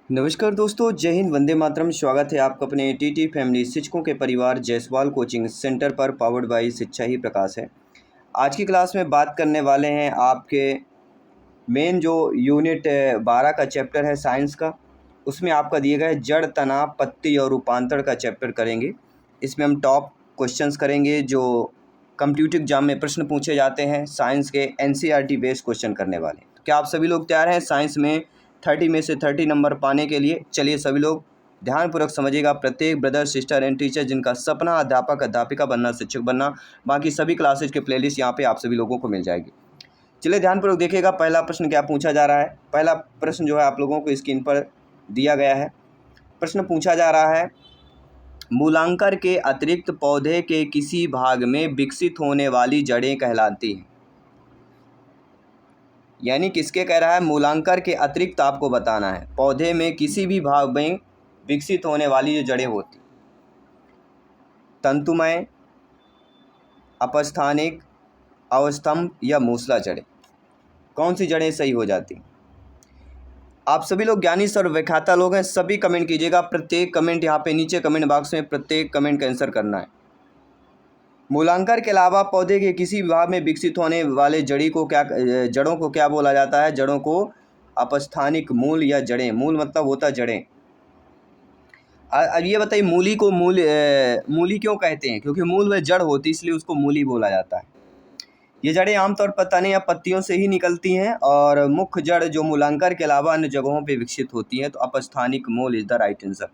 नमस्कार दोस्तों, जय हिंद, वंदे मातरम। स्वागत है आपका अपने टीटी फैमिली शिक्षकों के परिवार जायसवाल कोचिंग सेंटर पर, पावर्ड बाय शिक्षा ही प्रकाश है। आज की क्लास में बात करने वाले हैं आपके मेन जो यूनिट 12 का चैप्टर है साइंस का। उसमें आपका दिए गए जड़, तनाव, पत्ती और रूपांतरण का चैप्टर करेंगे। इसमें हम टॉप क्वेश्चंस करेंगे जो कम्पिटिटिव एग्जाम में प्रश्न पूछे जाते हैं, साइंस के एनसीईआरटी बेस्ड क्वेश्चन करने वाले। तो क्या आप सभी लोग तैयार हैं साइंस में 30 में से 30 नंबर पाने के लिए? चलिए सभी लोग ध्यानपूर्वक समझिएगा। प्रत्येक ब्रदर, सिस्टर एंड टीचर जिनका सपना अध्यापक, अध्यापिका बनना, शिक्षक बनना, बाकी सभी क्लासेज के प्लेलिस्ट यहाँ पे आप सभी लोगों को मिल जाएगी। चलिए ध्यानपूर्वक देखिएगा, पहला प्रश्न क्या पूछा जा रहा है। पहला प्रश्न जो है आप लोगों को स्क्रीन पर दिया गया है। प्रश्न पूछा जा रहा है, मूलांकर के अतिरिक्त पौधे के किसी भाग में विकसित होने वाली जड़ें कहलाती हैं। यानी किसके कह रहा है, मूलांकर के अतिरिक्त आपको बताना है पौधे में किसी भी भाग में विकसित होने वाली जो जड़ें होती, तंतुमय, अपस्थानिक, अवस्थम्भ या मूसला जड़ें, कौन सी जड़ें सही हो जाती? आप सभी लोग ज्ञानी सर व्याख्याता लोग हैं, सभी कमेंट कीजिएगा। प्रत्येक कमेंट यहाँ पे नीचे कमेंट बॉक्स में प्रत्येक कमेंट का आंसर करना है। मूलांकर के अलावा पौधे के किसी भाग में विकसित होने वाले जड़ों को क्या बोला जाता है? जड़ों को अपस्थानिक मूल या जड़ें। मूल मतलब होता है जड़ें। अब ये बताइए, मूली को मूली क्यों कहते हैं? क्योंकि मूल में जड़ होती, इसलिए उसको मूली बोला जाता है। ये जड़ें आमतौर पर तने या पत्तियों से ही निकलती हैं और मुख्य जड़ जो मूलांकर के अलावा अन्य जगहों पे विकसित होती हैं। तो अपस्थानिक मूल इज द राइट आंसर।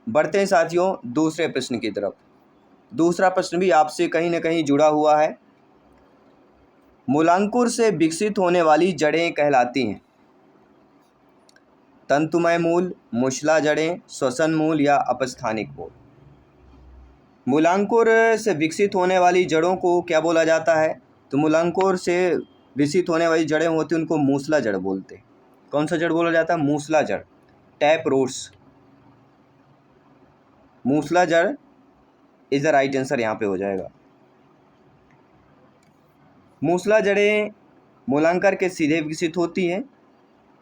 बढ़ते हैं साथियों दूसरे प्रश्न की तरफ। दूसरा प्रश्न भी आपसे कहीं ना कहीं जुड़ा हुआ है। मूलांकुर से विकसित होने वाली जड़ें कहलाती हैं तंतुमय मूल, मूसला जड़ें, श्वसन मूल या अपस्थानिक मूल। मूलांकुर से विकसित होने वाली जड़ों को क्या बोला जाता है? तो मूलांकुर से विकसित होने वाली जड़ें होती हैं उनको मूसला जड़ बोलते हैं। कौन सा जड़ बोला जाता है? मूसला जड़, टैप रूट्स। मूसला जड़ इज द राइट आंसर यहाँ पे हो जाएगा। मूसला जड़ें मूलांकर के सीधे विकसित होती हैं,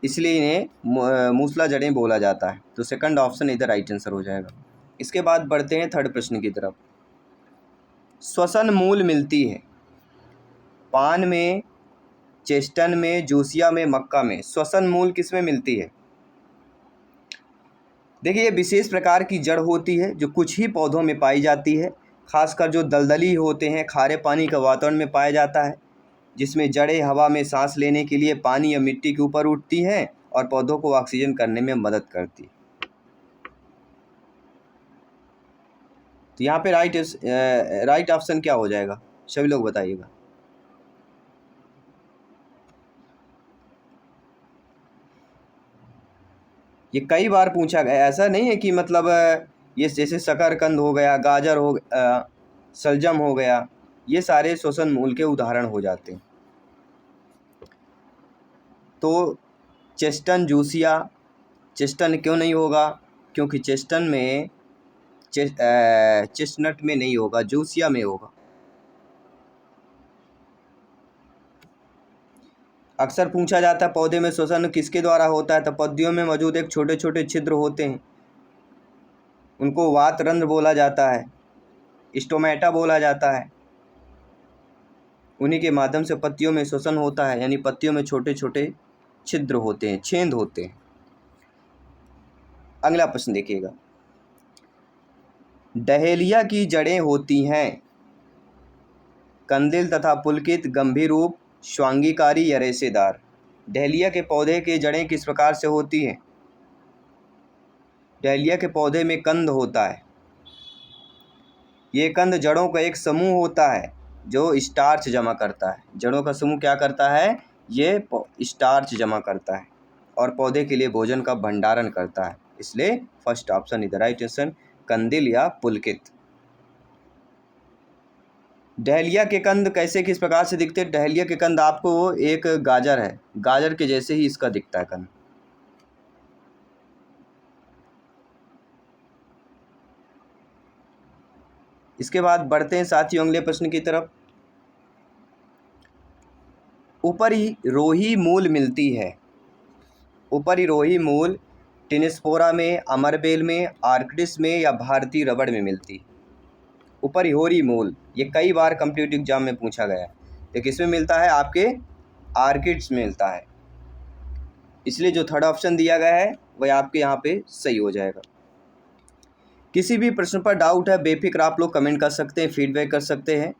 इसलिए इन्हें मूसला जड़ें बोला जाता है। तो सेकंड ऑप्शन इधर राइट आंसर हो जाएगा। इसके बाद बढ़ते हैं थर्ड प्रश्न की तरफ। श्वसन मूल मिलती है पान में, चेस्टन में, जूसिया में, मक्का में। श्वसन मूल किस में मिलती है? देखिए, ये विशेष प्रकार की जड़ होती है जो कुछ ही पौधों में पाई जाती है, खासकर जो दलदली होते हैं, खारे पानी का वातावरण में पाया जाता है, जिसमें जड़ें हवा में सांस लेने के लिए पानी या मिट्टी के ऊपर उठती हैं और पौधों को ऑक्सीजन करने में मदद करती है। तो यहाँ पे राइट ऑप्शन क्या हो जाएगा? सभी लोग बताइएगा। ये कई बार पूछा गया, ऐसा नहीं है कि मतलब ये जैसे शकरकंद हो गया, गाजर हो गया, शलजम हो गया, ये सारे श्वसन मूल के उदाहरण हो जाते हैं। तो चेस्टन, जूसिया, चेस्टन क्यों नहीं होगा? क्योंकि चेस्टन में चेस्टनट में नहीं होगा, जूसिया में होगा। अक्सर पूछा जाता है पौधे में श्वसन किसके द्वारा होता है? तो पौधों में मौजूद एक छोटे छोटे छिद्र होते हैं, उनको वातरंध्र बोला जाता है, स्टोमेटा बोला जाता है। उन्हीं के माध्यम से पत्तियों में श्वसन होता है, यानी पत्तियों में छोटे छोटे छिद्र होते हैं, छेद होते हैं। अगला प्रश्न देखिएगा। डहेलिया की जड़ें होती हैं कंदिल तथा पुलकित, गंभीर रूप, स्वांगीकारी या रेशेदार। डहेलिया के पौधे की जड़ें किस प्रकार से होती हैं? डहेलिया के पौधे में कंद होता है। ये कंद जड़ों का एक समूह होता है जो स्टार्च जमा करता है। जड़ों का समूह क्या करता है? ये स्टार्च जमा करता है और पौधे के लिए भोजन का भंडारण करता है। इसलिए first option is the right answer, कंदिल या पुलकित। डहेलिया के कंद कैसे, किस प्रकार से दिखते हैं? डहेलिया के कंद आपको एक गाजर है, गाजर के जैसे ही इसका दिखता है कंद। इसके बाद बढ़ते हैं साथियों अगले प्रश्न की तरफ। ऊपर ही रोही मूल मिलती है उपरिरोही मूल टिनिस्पोरा में, अमरबेल में, आर्किड्स में या भारतीय रबड़ में मिलती। उपरिरोही मूल ये कई बार कॉम्पिटिटिव एग्जाम में पूछा गया है, तो किसमें मिलता है? आपके आर्किड्स में मिलता है। इसलिए जो थर्ड ऑप्शन दिया गया है वह आपके यहाँ पे सही हो जाएगा। किसी भी प्रश्न पर डाउट है बेफिक्र आप लोग कमेंट कर सकते हैं, फीडबैक कर सकते हैं।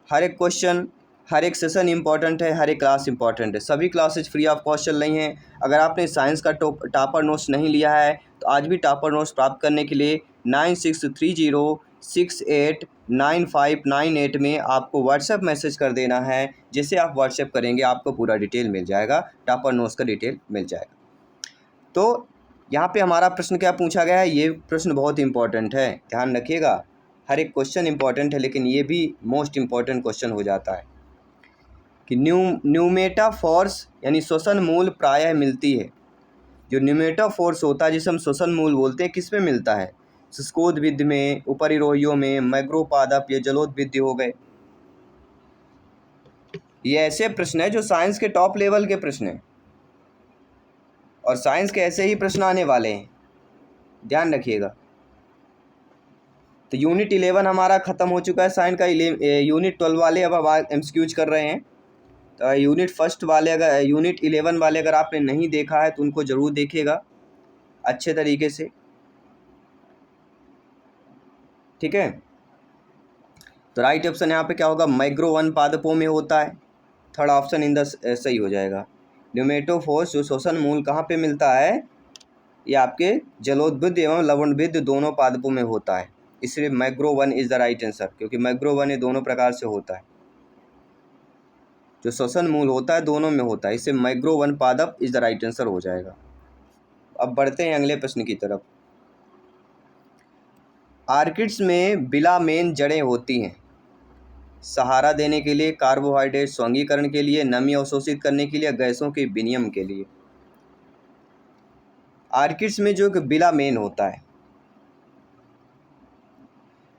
हर एक क्वेश्चन, हर एक सेशन इंपॉर्टेंट है, हर एक क्लास इंपॉर्टेंट है। सभी क्लासेज फ्री ऑफ कॉस्ट चल रही हैं। अगर आपने साइंस का टॉपर नोट्स नहीं लिया है तो आज भी टॉपर नोट्स प्राप्त करने के लिए 9630689598 में आपको व्हाट्सएप मैसेज कर देना है। जैसे आप व्हाट्सएप करेंगे आपको पूरा डिटेल मिल जाएगा, टॉपर नोट्स का डिटेल मिल जाएगा। तो यहाँ पे हमारा प्रश्न क्या पूछा गया है? ये प्रश्न बहुत इंपॉर्टेंट है, ध्यान रखिएगा। हर एक क्वेश्चन इंपॉर्टेंट है, लेकिन ये भी मोस्ट इम्पॉर्टेंट क्वेश्चन हो जाता है कि न्यूमेटाफोर्स यानी श्वसन मूल प्रायः मिलती है। जो न्यूमेटाफोर्स होता है जिसे हम श्वसन मूल बोलते हैं, किस में मिलता है? शुष्कोद्भिद में, उपरिरोहियों में, मैक्रोपादप या जलोद्भिद हो गए। ये ऐसे प्रश्न है जो साइंस के टॉप लेवल के प्रश्न हैं, और साइंस के ऐसे ही प्रश्न आने वाले हैं, ध्यान रखिएगा। तो यूनिट 11 हमारा ख़त्म हो चुका है साइंस का। यूनिट 12 वाले अब एमसीक्यूज कर रहे हैं। तो यूनिट 11 वाले अगर आपने नहीं देखा है तो उनको ज़रूर देखिएगा अच्छे तरीके से, ठीक है। तो राइट ऑप्शन यहाँ पे क्या होगा? माइग्रो 1 पादपों में होता है। थर्ड ऑप्शन इन द सही हो जाएगा। न्यूमेटोफोर्स जो श्वसन मूल कहाँ पे मिलता है? ये आपके जलोद्भिद एवं लवणभिद दोनों पादपों में होता है। इसलिए माइग्रो 1 इज़ द राइट आंसर, क्योंकि माइग्रो 1 ये दोनों प्रकार से होता है। जो श्वसन मूल होता है दोनों में होता है, इससे माइग्रो 1 पादप इज़ द राइट आंसर हो जाएगा। अब बढ़ते हैं अगले प्रश्न की तरफ। आर्किड्स में बिलामेन जड़ें होती हैं सहारा देने के लिए, कार्बोहाइड्रेट स्वांगीकरण के लिए, नमी अवशोषित करने के लिए, गैसों के विनिमय के लिए। आर्किड्स में जो बिलामेन होता है,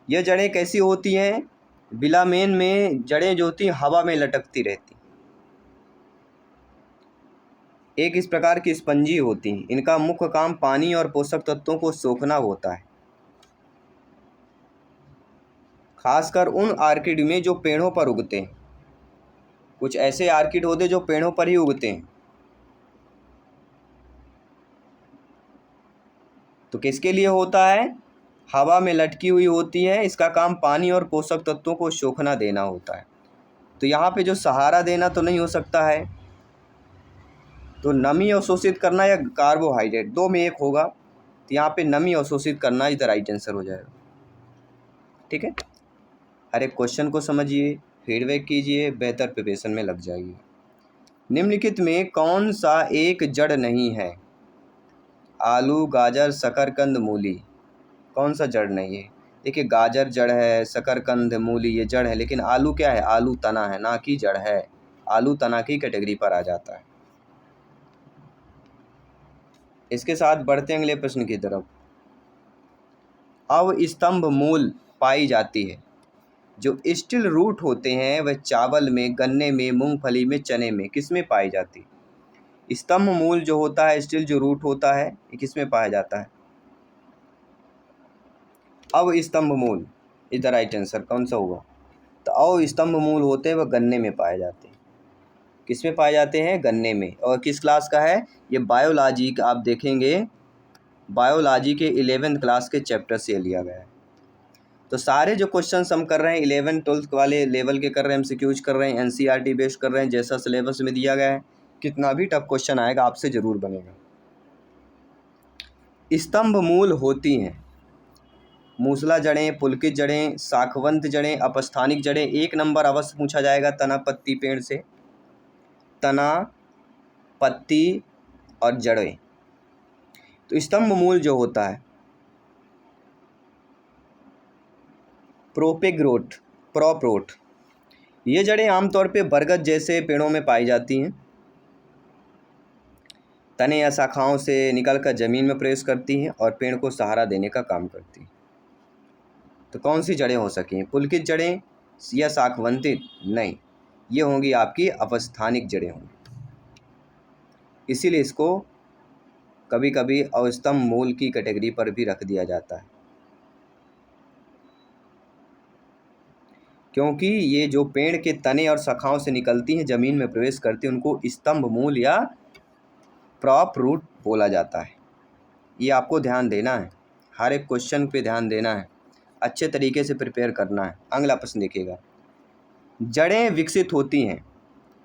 यह जड़ें कैसी होती हैं? बिलामेन में जड़ें जो होती हैं हवा में लटकती रहती, एक इस प्रकार की स्पंजी होती हैं। इनका मुख्य काम पानी और पोषक तत्वों को सोखना होता है, खासकर उन आर्किड में जो पेड़ों पर उगते हैं। कुछ ऐसे आर्किड होते हैं जो पेड़ों पर ही उगते हैं। तो किसके लिए होता है? हवा में लटकी हुई होती है, इसका काम पानी और पोषक तत्वों को सोखना देना होता है। तो यहाँ पे जो सहारा देना तो नहीं हो सकता है, तो नमी अवशोषित करना या कार्बोहाइड्रेट, दो में एक होगा। तो यहाँ पे नमी अवशोषित करना इधर राइट आंसर हो जाएगा, ठीक है। हर एक क्वेश्चन को समझिए, फीडबैक कीजिए, बेहतर प्रिपरेशन में लग जाइए। निम्नलिखित में कौन सा एक जड़ नहीं है? आलू, गाजर, शकरकंद, मूली। कौन सा जड़ नहीं है? देखिए गाजर जड़ है, शकरकंद, मूली ये जड़ है, लेकिन आलू क्या है? आलू तना है, ना कि जड़ है। आलू तना की कैटेगरी पर आ जाता है। इसके साथ बढ़ते हैं अगले प्रश्न की तरफ। अवस्तंभ मूल पाई जाती है। जो स्टिल रूट होते हैं वह चावल में, गन्ने में, मूंगफली में, चने में, किस में पाई जाती है? स्तंभ मूल जो होता है, स्टिल जो रूट होता है, ये किस में पाया जाता है? अवस्तंभ मूल इज द राइट आंसर। कौन सा होगा? तो अवस्तंभ मूल होते हैं वह गन्ने में पाए जाते हैं। किस में पाए जाते हैं? गन्ने में। और किस क्लास का है ये? बायोलॉजी का। आप देखेंगे बायोलॉजी के 11th क्लास के चैप्टर से लिया गया है। तो सारे जो क्वेश्चन हम कर रहे हैं 11 12 वाले लेवल के कर रहे हैं, एमसीक्यूज कर रहे हैं, एनसीईआरटी बेस्ड कर रहे हैं, जैसा सिलेबस में दिया गया है। कितना भी टफ क्वेश्चन आएगा आपसे ज़रूर बनेगा। स्तंभ मूल होती हैं मूसला जड़ें, पुलकित जड़ें, शाखवंत जड़ें, अपस्थानिक जड़ें। एक नंबर अवश्य पूछा जाएगा तना, पत्ती, पेड़ से। तना, पत्ती और जड़ें। तो स्तंभ मूल जो होता है प्रोपेग्रोट, प्रोप्रोट, ये जड़ें आमतौर पे बरगद जैसे पेड़ों में पाई जाती हैं। तने या शाखाओं से निकलकर ज़मीन में प्रवेश करती हैं और पेड़ को सहारा देने का काम करती हैं। तो कौन सी जड़ें हो सकें? पुलकित जड़ें या शाखवंतित? नहीं, ये होंगी आपकी अपस्थानिक जड़ें होंगी। इसीलिए इसको कभी कभी अवस्तंभ मूल की कैटेगरी पर भी रख दिया जाता है, क्योंकि ये जो पेड़ के तने और शाखाओं से निकलती हैं, ज़मीन में प्रवेश करती हैं, उनको स्तंभ मूल या प्रॉप रूट बोला जाता है। ये आपको ध्यान देना है, हर एक क्वेश्चन पे ध्यान देना है, अच्छे तरीके से प्रिपेयर करना है। अगला प्रश्न देखिएगा, जड़ें विकसित होती हैं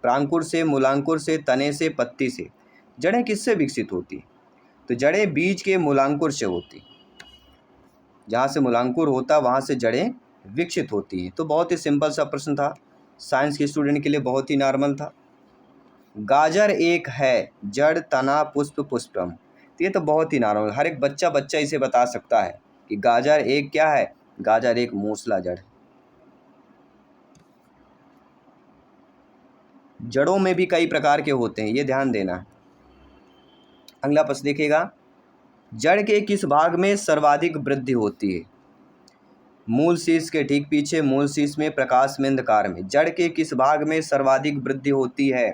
प्रांकुर से, मूलांकुर से, तने से, पत्ती से। जड़ें किससे विकसित होती हैं? तो जड़ें बीज के मूलांकुर से होती, जहाँ से मूलांकुर होता वहाँ से जड़ें विकसित होती हैं। तो बहुत ही सिंपल सा प्रश्न था, साइंस के स्टूडेंट के लिए बहुत ही नॉर्मल था। गाजर एक है, जड़, तना, पुष्प, पुष्पम। तो ये तो बहुत ही नॉर्मल, हर एक बच्चा इसे बता सकता है कि गाजर एक क्या है, गाजर एक मूसला जड़। जड़ों में भी कई प्रकार के होते हैं, ये ध्यान देना है। अगला प्रश्न देखिएगा, जड़ के किस भाग में सर्वाधिक वृद्धि होती है? मूल शीर्ष के ठीक पीछे, मूल शीर्ष में, प्रकाश में, अंधकार में। जड़ के किस भाग में सर्वाधिक वृद्धि होती है?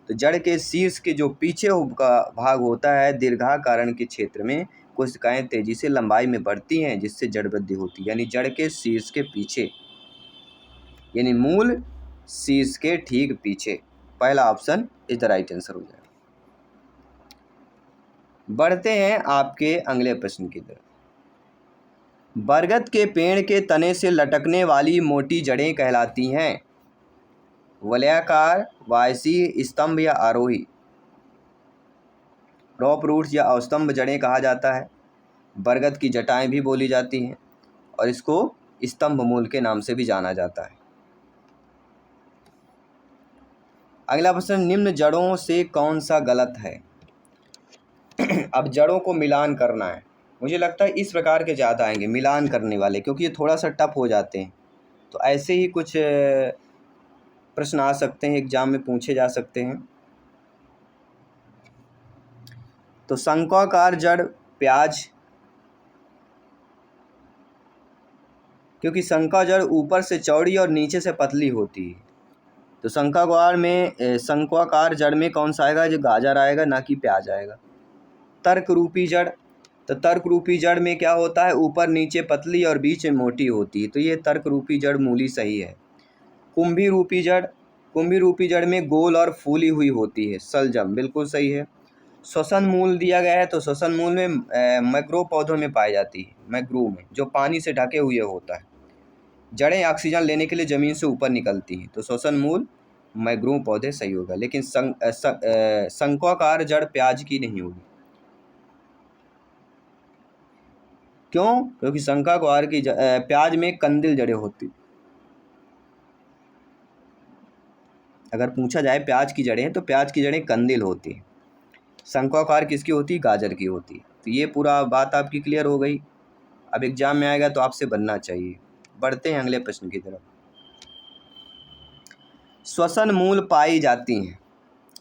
तो जड़ के शीर्ष के जो पीछे का भाग होता है, दीर्घाकारण के क्षेत्र में कोशिकाएं तेजी से लंबाई में बढ़ती हैं, जिससे जड़ वृद्धि होती है। यानी जड़ के शीर्ष के पीछे, यानी मूल शीर्ष के ठीक पीछे। पहला option is the right answer हो जाएगा। बढ़ते हैं आपके अगले प्रश्न की तरफ। बरगद के पेड़ के तने से लटकने वाली मोटी जड़ें कहलाती हैं वलयाकार, वायसीय, स्तंभ या आरोही। प्रॉप रूट्स या अवस्तंभ जड़ें कहा जाता है। बरगद की जटाएं भी बोली जाती हैं और इसको स्तंभ मूल के नाम से भी जाना जाता है। अगला प्रश्न, निम्न जड़ों से कौन सा गलत है? अब जड़ों को मिलान करना है, मुझे लगता है इस प्रकार के ज़्यादा आएंगे मिलान करने वाले, क्योंकि ये थोड़ा सा टफ हो जाते हैं। तो ऐसे ही कुछ प्रश्न आ सकते हैं, एग्जाम में पूछे जा सकते हैं। तो शंक्वाकार जड़ प्याज, क्योंकि शंक्वा जड़ ऊपर से चौड़ी और नीचे से पतली होती है। तो शंक्वाकार जड़ में कौन सा आएगा? जो गाजर आएगा, ना कि प्याज आएगा। तर्क रूपी जड़, तो तर्क रूपी जड़ में क्या होता है? ऊपर नीचे पतली और बीच में मोटी होती है, तो ये तर्क रूपी जड़ मूली सही है। कुंभी रूपी जड़, कुंभी रूपी जड़ में गोल और फूली हुई होती है, सलजम, बिल्कुल सही है। श्वसन मूल दिया गया है, तो श्वसन मूल में मैग्रोव पौधों में पाई जाती है, मैग्रोव में, जो पानी से ढके हुए होता है। जड़ें ऑक्सीजन लेने के लिए ज़मीन से ऊपर निकलती हैं, तो श्वसन मूल मैग्रोव पौधे सही होगा। लेकिन शंक्वाकार जड़ प्याज की नहीं होगी। क्यों? क्योंकि शंक्वाकार की प्याज में कंदिल जड़ें होती। अगर पूछा जाए प्याज की जड़ें, तो प्याज की जड़ें कंदिल होती है। शंक्वाकार किसकी होती है? गाजर की होती है। तो ये पूरा बात आपकी क्लियर हो गई। अब एग्जाम में आएगा तो आपसे बनना चाहिए। बढ़ते हैं अगले प्रश्न की तरफ। श्वसन मूल पाई जाती हैं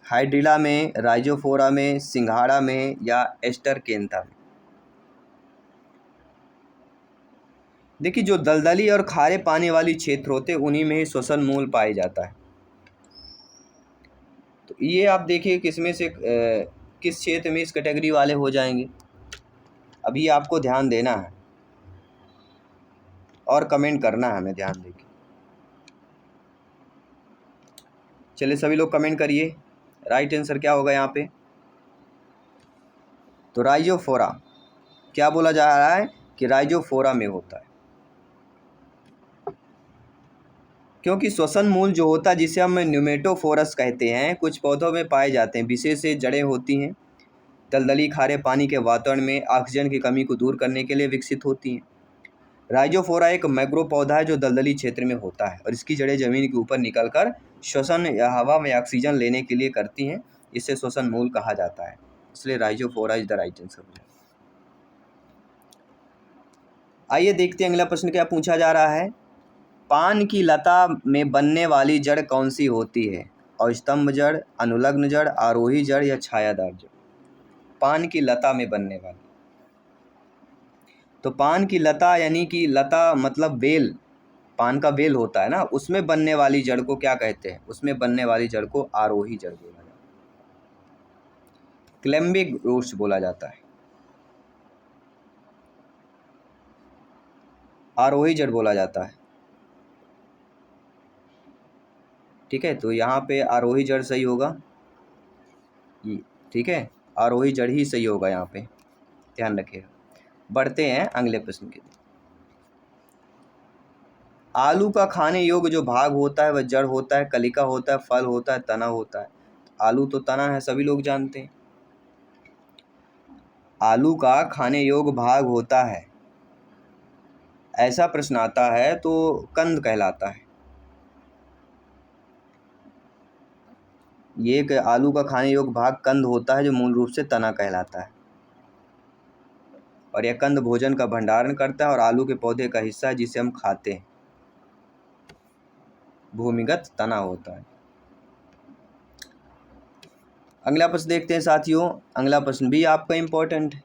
हाइड्रिला में, राइजोफोरा में, सिंघाड़ा में या एस्टरकेंथा में। देखिए, जो दलदली और खारे पानी वाली क्षेत्र होते हैं उन्हीं में ही श्वसन मूल पाया जाता है। तो ये आप देखिए किसमें से किस क्षेत्र में इस कैटेगरी वाले हो जाएंगे। अभी आपको ध्यान देना है और कमेंट करना है हमें ध्यान देके। चलिए सभी लोग कमेंट करिए, राइट आंसर क्या होगा यहाँ पे? तो राइजोफोरा, क्या बोला जा रहा है कि राइजोफोरा में होता है, क्योंकि श्वसन मूल जो होता है जिसे हम न्यूमेटोफोरस कहते हैं, कुछ पौधों में पाए जाते हैं। विशेष जड़ें होती हैं, दलदली खारे पानी के वातावरण में ऑक्सीजन की कमी को दूर करने के लिए विकसित होती हैं। राइजोफोरा एक मैग्रोव पौधा है जो दलदली क्षेत्र में होता है और इसकी जड़ें जमीन के ऊपर निकलकर श्वसन या हवा में ऑक्सीजन लेने के लिए करती हैं। इसे श्वसन मूल कहा जाता है, इसलिए Rhizophora is the right answer. आइए देखते हैं अगला प्रश्न क्या पूछा जा रहा है। पान की लता में बनने वाली जड़ कौन सी होती है? अवस्तंभ जड़, अनुलग्न जड़, आरोही जड़ या छायादार जड़। पान की लता में बनने वाली, तो पान की लता यानी कि लता मतलब बेल, पान का बेल होता है ना, उसमें बनने वाली जड़ को क्या कहते हैं? उसमें बनने वाली जड़ को आरोही जड़ बोला जाता है। क्लेम्बिक रूट्स बोला जाता है, आरोही जड़ बोला जाता है। ठीक है, तो यहाँ पे आरोही जड़ सही होगा, ठीक है, आरोही जड़ ही सही होगा यहाँ पे, ध्यान रखिएगा। बढ़ते हैं अगले प्रश्न के लिए। आलू का खाने योग्य जो भाग होता है वह जड़ होता है, कलिका होता है, फल होता है, तना होता है। आलू तो तना है, सभी लोग जानते हैं। आलू का खाने योग्य भाग होता है, ऐसा प्रश्न आता है तो कंद कहलाता है। ये कि आलू का खाने योग्य भाग कंद होता है जो मूल रूप से तना कहलाता है, और यह कंद भोजन का भंडारण करता है और आलू के पौधे का हिस्सा है जिसे हम खाते हैं। भूमिगत तना होता है। अगला प्रश्न देखते हैं साथियों। अगला प्रश्न भी आपका इम्पोर्टेंट है।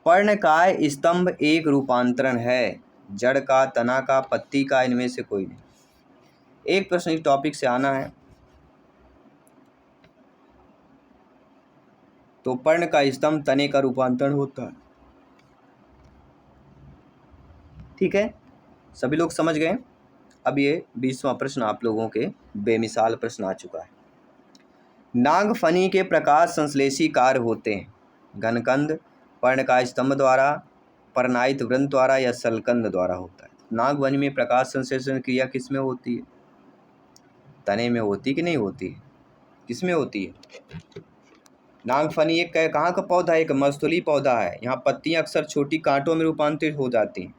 पर्णकाय स्तंभ एक रूपांतरण है, जड़ का, तना का, पत्ती का, इनमें से कोई नहीं। एक प्रश्न इस टॉपिक से आना है। तो पर्ण का स्तंभ तने का रूपांतरण होता है। ठीक है, सभी लोग समझ गए। अब ये 20वां प्रश्न आप लोगों के बेमिसाल प्रश्न आ चुका है। नागफनी के प्रकाश संश्लेषी कार्य होते हैं, घनकंद, पर्ण का स्तंभ द्वारा, परनायित वृंत द्वारा या सलकंद द्वारा होता है। नागफनी में प्रकाश संश्लेषण क्रिया किस में होती है? तने में होती कि नहीं होती है? किस में होती है? नागफनी एक कहाँ का पौधा है? एक मस्तूली पौधा है। यहाँ पत्तियां अक्सर छोटी कांटों में रूपांतरित हो जाती हैं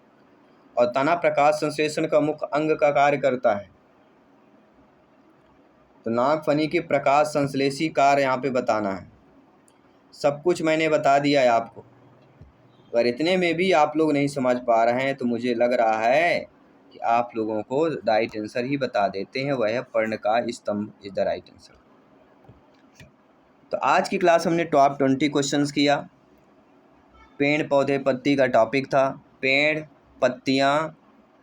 और तना प्रकाश संश्लेषण का मुख्य अंग का कार्य करता है। तो नागफनी के प्रकाश संश्लेषी कार्य यहाँ पे बताना है। सब कुछ मैंने बता दिया है आपको, अगर इतने में भी आप लोग नहीं समझ पा रहे हैं तो मुझे लग रहा है कि आप लोगों को राइट आंसर ही बता देते हैं, वह है पर्ण का स्तंभ इज द राइट आंसर। तो आज की क्लास हमने टॉप 20 क्वेश्चंस किया। पेड़ पौधे पत्ती का टॉपिक था। पेड़, पत्तियाँ,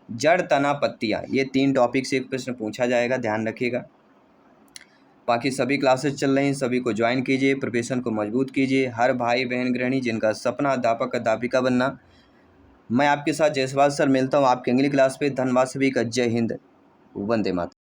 जड़, तना, पत्तियाँ, ये 3 टॉपिक से एक प्रश्न पूछा जाएगा, ध्यान रखिएगा। बाकी सभी क्लासेस चल रही हैं, सभी को ज्वाइन कीजिए, प्रिपरेशन को मजबूत कीजिए। हर भाई बहन गृहिणी जिनका सपना अध्यापक अध्यापिका बनना, मैं आपके साथ जायसवाल सर मिलता हूँ आपके अगली क्लास पे। धन्यवाद सभी का। जय हिंद, वंदे मातरम।